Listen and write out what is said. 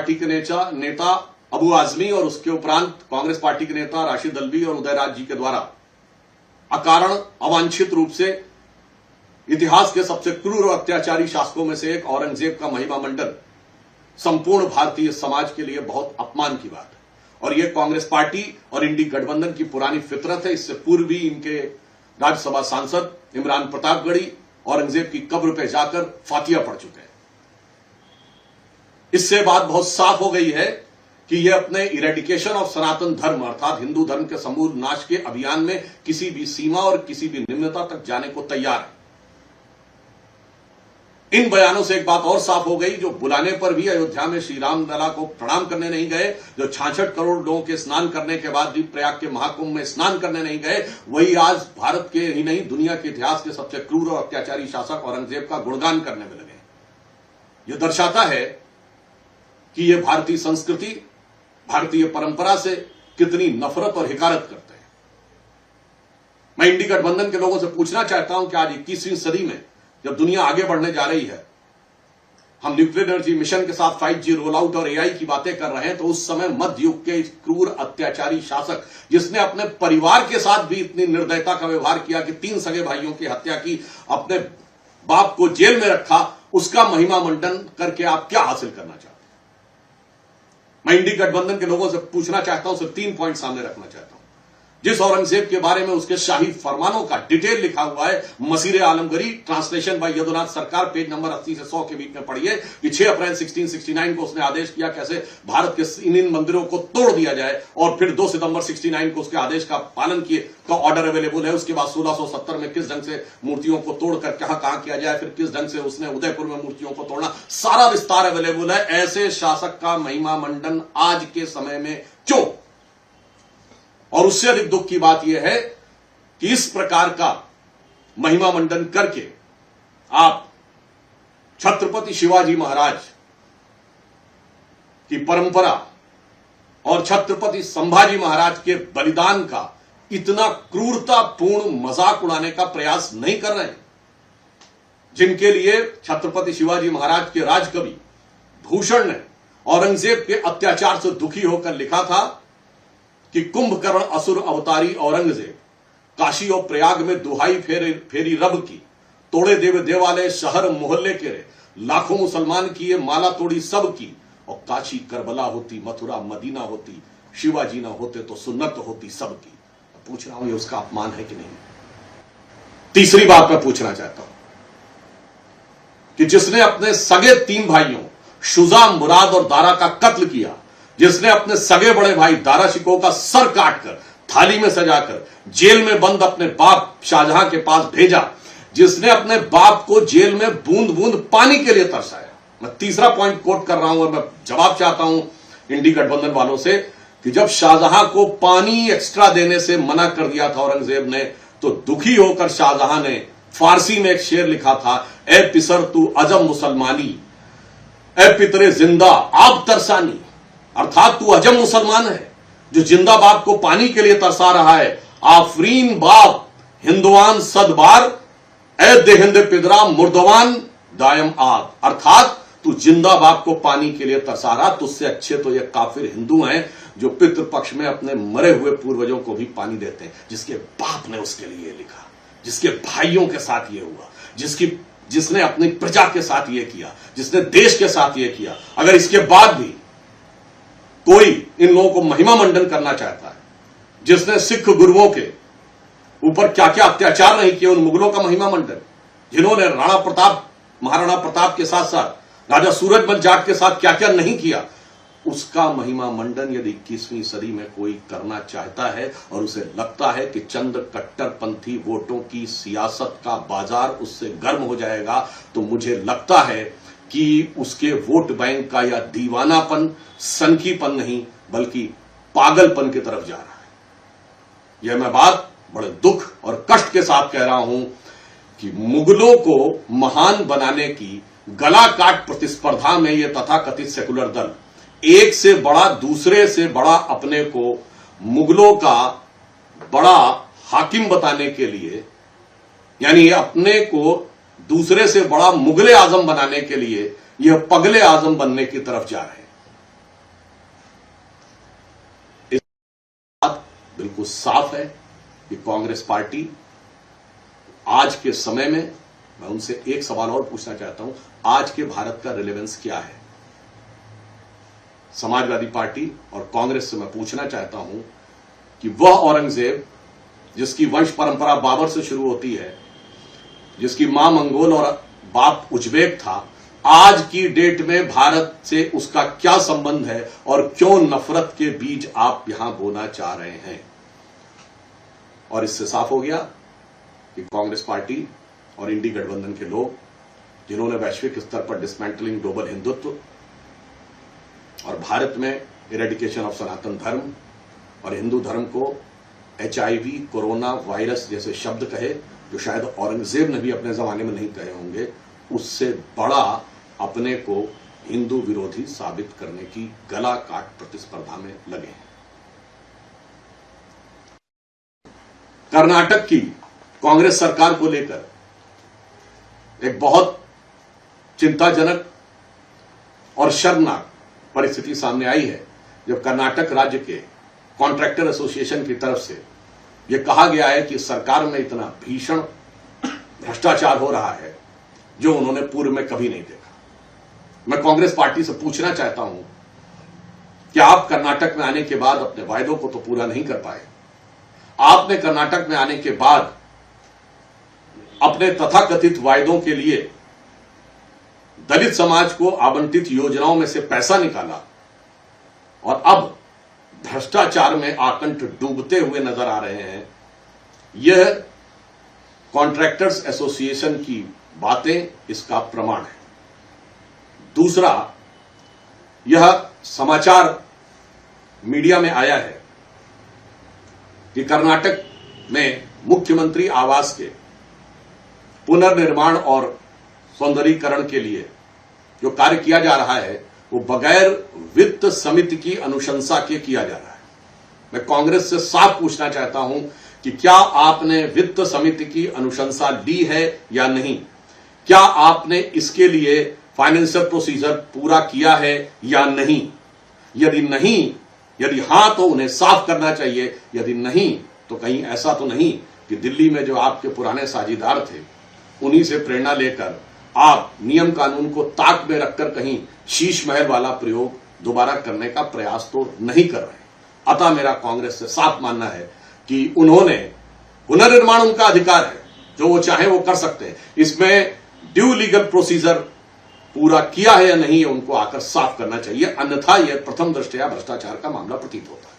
Party के नेता अबू आजमी और उसके उपरांत कांग्रेस पार्टी के नेता राशिद अल्वी और उदयराज जी के द्वारा अकारण अवांछित रूप से इतिहास के सबसे क्रूर और अत्याचारी शासकों में से एक औरंगजेब का महिमा मंडन संपूर्ण भारतीय समाज के लिए बहुत अपमान की बात है। और यह कांग्रेस पार्टी और इंडी गठबंधन की पुरानी फितरत है। इससे पूर्व भी इनके राज्यसभा सांसद इमरान प्रतापगढ़ी औरंगजेब की कब्र पर जाकर फातिया पढ़ चुके हैं। इससे बात बहुत साफ हो गई है कि यह अपने इरेडिकेशन ऑफ सनातन धर्म अर्थात हिंदू धर्म के समूल नाश के अभियान में किसी भी सीमा और किसी भी निम्नता तक जाने को तैयार है। इन बयानों से एक बात और साफ हो गई, जो बुलाने पर भी अयोध्या में श्री राम लला को प्रणाम करने नहीं गए, जो 66 करोड़ लोगों के स्नान करने के बाद भी प्रयाग के महाकुंभ में स्नान करने नहीं गए, वही आज भारत के ही नहीं दुनिया के इतिहास के सबसे क्रूर और अत्याचारी शासक औरंगजेब का गुणगान करने में लगे। यह दर्शाता है कि यह भारतीय संस्कृति, भारतीय परंपरा से कितनी नफरत और हिकारत करते हैं। मैं इंडी गठबंधन के लोगों से पूछना चाहता हूं कि आज 21वीं सदी में जब दुनिया आगे बढ़ने जा रही है, हम न्यूक्लियर एनर्जी मिशन के साथ 5G रोल आउट और AI की बातें कर रहे हैं, तो उस समय मध्य युग के क्रूर अत्याचारी शासक जिसने अपने परिवार के साथ भी इतनी निर्दयता का व्यवहार किया कि 3 सगे भाइयों की हत्या की, अपने बाप को जेल में रखा, उसका महिमा मंडन करके आप क्या हासिल करना चाहते हैं? मैं इंडी गठबंधन के लोगों से पूछना चाहता हूं, सिर्फ 3 पॉइंट सामने रखना चाहता हूं। जिस औरंगजेब के बारे में उसके शाही फरमानों का डिटेल लिखा हुआ है, मसीरे आलमगीरी, ट्रांसलेशन बाय यदुनाथ सरकार, पेज नंबर 80 से 100 के बीच में पढ़िए कि 6 अप्रैल 1669 को उसने आदेश किया कैसे भारत के इन मंदिरों को तोड़ दिया जाए, और फिर 2 सितंबर 69 को उसके आदेश का पालन किए का ऑर्डर अवेलेबल है। उसके बाद 1670 में किस ढंग से मूर्तियों को तोड़कर कहां किया जाए, फिर किस ढंग से उसने उदयपुर में मूर्तियों को तोड़ना, सारा विस्तार अवेलेबल है। ऐसे शासक का महिमा मंडन आज के समय में क्यों? और उससे अधिक दुख की बात यह है कि इस प्रकार का महिमा मंडन करके आप छत्रपति शिवाजी महाराज की परंपरा और छत्रपति संभाजी महाराज के बलिदान का इतना क्रूरतापूर्ण मजाक उड़ाने का प्रयास नहीं कर रहे हैं, जिनके लिए छत्रपति शिवाजी महाराज के राजकवि भूषण ने औरंगजेब के अत्याचार से दुखी होकर लिखा था कि कुंभकर्ण असुर अवतारी औरंगजेब काशी और प्रयाग में दुहाई फेरी रब की, तोड़े देव देवालय शहर मोहल्ले के रे, लाखों मुसलमान किए माला तोड़ी सब की, और काशी करबला होती मथुरा मदीना होती, शिवाजी ना होते तो सुन्नत होती सबकी। पूछ रहा हूं ये उसका अपमान है कि नहीं? तीसरी बात मैं पूछना चाहता हूं कि जिसने अपने सगे 3 भाइयों शुजा, मुराद और दारा का कत्ल किया, जिसने अपने सगे बड़े भाई दारा शिकोह का सर काटकर थाली में सजाकर जेल में बंद अपने बाप शाहजहां के पास भेजा, जिसने अपने बाप को जेल में बूंद बूंद पानी के लिए तरसाया। मैं तीसरा पॉइंट कोट कर रहा हूं और मैं जवाब चाहता हूं इंडी गठबंधन वालों से कि जब शाहजहां को पानी एक्स्ट्रा देने से मना कर दिया था औरंगजेब ने, तो दुखी होकर शाहजहां ने फारसी में एक शेर लिखा था, ए पिसर तू अजम मुसलमानी, ए पितरे जिंदा आब तरसानी, अर्थात तू अजम मुसलमान है जो जिंदा बाप को पानी के लिए तरसा रहा है। आफरीन बाप हिंदुआन सदबार, ए देहिंद पिदरा मुर्दवान दायम आग, अर्थात तू जिंदा बाप को पानी के लिए तरसा रहा। तुझसे अच्छे तो ये काफिर हिंदू हैं जो पितृपक्ष में अपने मरे हुए पूर्वजों को भी पानी देते हैं। जिसके बाप ने उसके लिए लिखा, जिसके भाइयों के साथ ये हुआ, जिसने अपनी प्रजा के साथ ये किया, जिसने देश के साथ ये किया, अगर इसके बाद भी कोई इन लोगों को महिमा मंडन करना चाहता है, जिसने सिख गुरुओं के ऊपर क्या क्या अत्याचार नहीं किए, उन मुगलों का महिमा मंडन, जिन्होंने राणा प्रताप महाराणा प्रताप के साथ साथ राजा सूरजमल जाट के साथ क्या क्या नहीं किया, उसका महिमा मंडन यदि 21वीं सदी में कोई करना चाहता है और उसे लगता है कि चंद कट्टरपंथी वोटों की सियासत का बाजार उससे गर्म हो जाएगा, तो मुझे लगता है कि उसके वोट बैंक का यह दीवानापन सनकीपन नहीं बल्कि पागलपन की तरफ जा रहा है। यह मैं बात बड़े दुख और कष्ट के साथ कह रहा हूं कि मुगलों को महान बनाने की गला काट प्रतिस्पर्धा में यह तथाकथित सेकुलर दल एक से बड़ा दूसरे से बड़ा अपने को मुगलों का बड़ा हाकिम बताने के लिए, यानी अपने को दूसरे से बड़ा मुगले आजम बनाने के लिए यह पगले आजम बनने की तरफ जा रहे हैं। साफ है कि कांग्रेस पार्टी आज के समय में, मैं उनसे एक सवाल और पूछना चाहता हूं, आज के भारत का रिलेवेंस क्या है? समाजवादी पार्टी और कांग्रेस से मैं पूछना चाहता हूं कि वह औरंगजेब जिसकी वंश परंपरा बाबर से शुरू होती है, जिसकी मां मंगोल और बाप उज्बेक था, आज की डेट में भारत से उसका क्या संबंध है और क्यों नफरत के बीज आप यहां बोना चाह रहे हैं? और इससे साफ हो गया कि कांग्रेस पार्टी और इंडी गठबंधन के लोग, जिन्होंने वैश्विक स्तर पर डिसमेंटलिंग ग्लोबल हिंदुत्व और भारत में इरेडिकेशन ऑफ सनातन धर्म और हिंदू धर्म को HIV, कोरोना वायरस जैसे शब्द कहे, जो शायद औरंगजेब ने भी अपने जमाने में नहीं कहे होंगे, उससे बड़ा अपने को हिंदू विरोधी साबित करने की गला काट प्रतिस्पर्धा में लगे हैं। कर्नाटक की कांग्रेस सरकार को लेकर एक बहुत चिंताजनक और शर्मनाक परिस्थिति सामने आई है, जब कर्नाटक राज्य के कॉन्ट्रैक्टर एसोसिएशन की तरफ से यह कहा गया है कि सरकार में इतना भीषण भ्रष्टाचार हो रहा है जो उन्होंने पूर्व में कभी नहीं देखा। मैं कांग्रेस पार्टी से पूछना चाहता हूं कि आप कर्नाटक में आने के बाद अपने वायदों को तो पूरा नहीं कर पाए। आपने कर्नाटक में आने के बाद अपने तथाकथित वायदों के लिए दलित समाज को आवंटित योजनाओं में से पैसा निकाला और अब भ्रष्टाचार में आकंठ डूबते हुए नजर आ रहे हैं। यह कॉन्ट्रैक्टर्स एसोसिएशन की बातें इसका प्रमाण है। दूसरा, यह समाचार मीडिया में आया है कि कर्नाटक में मुख्यमंत्री आवास के पुनर्निर्माण और सौंदर्यीकरण के लिए जो कार्य किया जा रहा है वो बगैर वित्त समिति की अनुशंसा के किया जा रहा है। मैं कांग्रेस से साफ पूछना चाहता हूं कि क्या आपने वित्त समिति की अनुशंसा ली है या नहीं? क्या आपने इसके लिए फाइनेंशियल प्रोसीजर पूरा किया है या नहीं? यदि हां तो उन्हें साफ करना चाहिए, यदि नहीं तो कहीं ऐसा तो नहीं कि दिल्ली में जो आपके पुराने साझीदार थे उन्हीं से प्रेरणा लेकर आप नियम कानून को ताक में रखकर कहीं शीश महल वाला प्रयोग दोबारा करने का प्रयास तो नहीं कर रहे। अतः मेरा कांग्रेस से साफ मानना है कि उन्होंने पुनर्निर्माण उनका अधिकार है, जो वो चाहे वो कर सकते हैं। इसमें ड्यू लीगल प्रोसीजर पूरा किया है या नहीं, ये उनको आकर साफ करना चाहिए, अन्यथा यह प्रथम दृष्टया भ्रष्टाचार का मामला प्रतीत होता है।